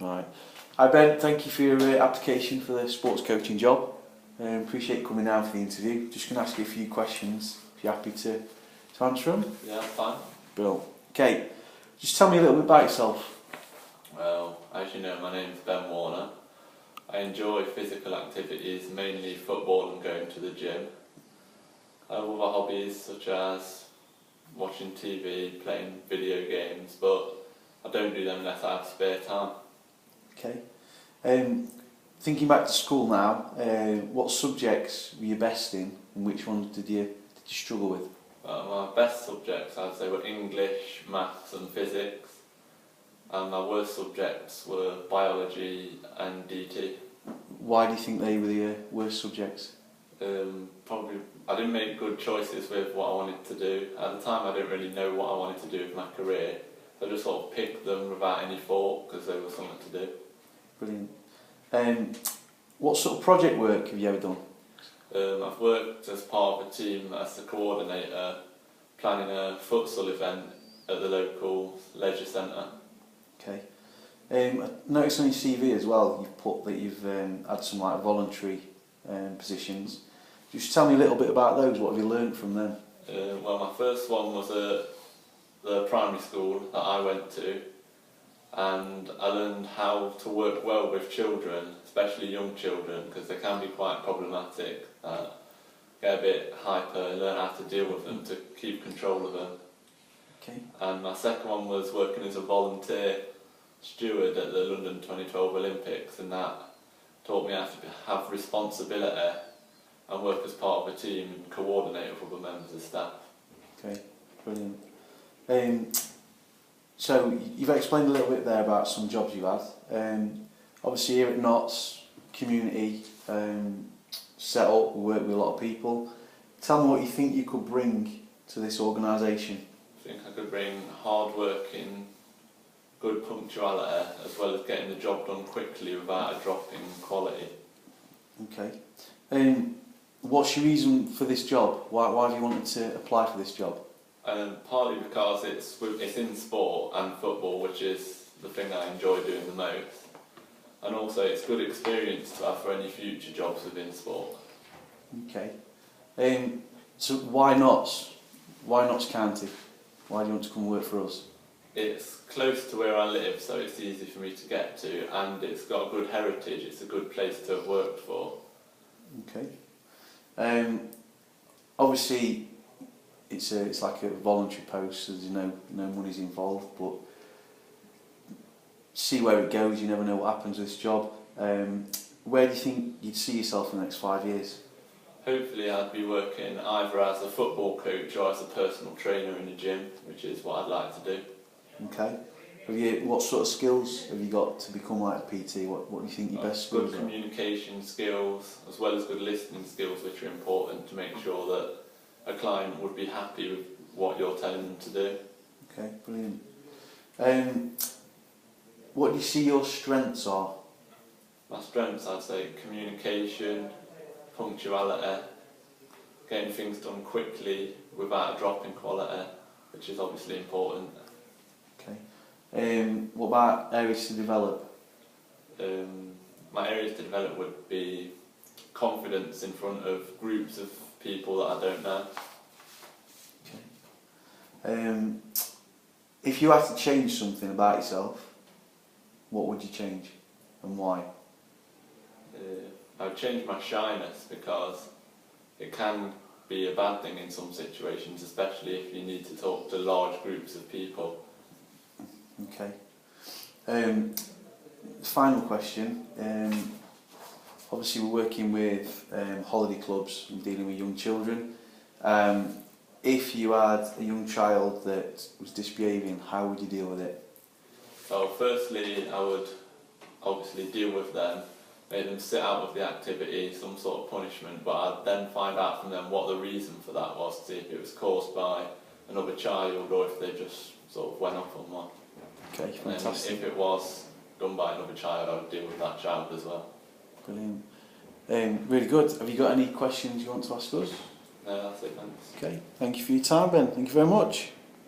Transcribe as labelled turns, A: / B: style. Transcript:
A: Right. Hi Ben, thank you for your application for the sports coaching job. Appreciate you coming down for the interview. Just going to ask you a few questions, if you're happy to answer them.
B: Yeah, fine.
A: Brilliant. Okay, just tell me a little bit about yourself.
B: Well, as you know, my name's Ben Warner. I enjoy physical activities, mainly football and going to the gym. I have other hobbies such as watching TV, playing video games, but I don't do them unless I have spare time.
A: Okay. Thinking back to school now, what subjects were you best in, and which ones did you struggle with?
B: My best subjects, I'd say, were English, maths and physics. And my worst subjects were biology and DT.
A: Why do you think they were the worst subjects?
B: Probably I didn't make good choices with what I wanted to do. At the time I didn't really know what I wanted to do with my career. So I just sort of picked them without any thought because they were something to do.
A: Brilliant. What sort of project work have you ever done?
B: I've worked as part of a team as the coordinator, planning a futsal event at the local leisure centre.
A: Okay. I noticed on your CV as well, you've put that you've had some like voluntary positions. Just tell me a little bit about those. What have you learned from them?
B: Well, my first one was at the primary school that I went to, and I learned how to work well with children, especially young children, because they can be quite problematic. Get a bit hyper, learn how to deal with them, to keep control of them.
A: Okay.
B: And my second one was working as a volunteer steward at the London 2012 Olympics, and that taught me how to have responsibility and work as part of a team and coordinate with other members of staff.
A: Okay, brilliant. So you've explained a little bit there about some jobs you had. Obviously here at Notts, community set up, we work with a lot of people. Tell me what you think you could bring to this organisation.
B: I think I could bring hard working, good punctuality, as well as getting the job done quickly without a drop in quality.
A: Okay. What's your reason for this job? Why have you wanted to apply for this job?
B: Partly because it's in sport and football, which is the thing I enjoy doing the most. And also it's good experience to have for any future jobs within sport.
A: Okay. So why Notts? Why Notts County? Why do you want to come work for us?
B: It's close to where I live, so it's easy for me to get to, and it's got a good heritage. It's a good place to have worked for.
A: Okay. Obviously, it's like a voluntary post, so there's no money's involved, but see where it goes. You never know what happens with this job. Where do you think you'd see yourself in the next 5 years?
B: Hopefully I'd be working either as a football coach or as a personal trainer in a gym, which is what I'd like to do.
A: Okay. What sort of skills have you got to become like a PT? What do you think your best skills
B: Good
A: are?
B: communication skills, as well as good listening skills, which are important to make sure that a client would be happy with what you're telling them to do.
A: Okay, brilliant. What do you see your strengths are?
B: My strengths, I'd say communication, punctuality, getting things done quickly without a drop in quality, which is obviously important.
A: Okay. What about areas to develop?
B: My areas to develop would be confidence in front of groups of people that I don't know.
A: Okay. If you had to change something about yourself, what would you change and why?
B: I would change my shyness, because it can be a bad thing in some situations, especially if you need to talk to large groups of people.
A: Okay. Final question. Obviously we're working with holiday clubs and dealing with young children. If you had a young child that was misbehaving, how would you deal with it?
B: So firstly, I would obviously deal with them, make them sit out of the activity, some sort of punishment, but I'd then find out from them what the reason for that was, to see if it was caused by another child or if they just sort of went off on one.
A: Okay,
B: And
A: fantastic.
B: if it was done by another child, I would deal with that child as well.
A: Brilliant. Really good. Have you got any questions you want to ask us?
B: No, that's it, thanks.
A: Okay, thank you for your time, Ben. Thank you very much.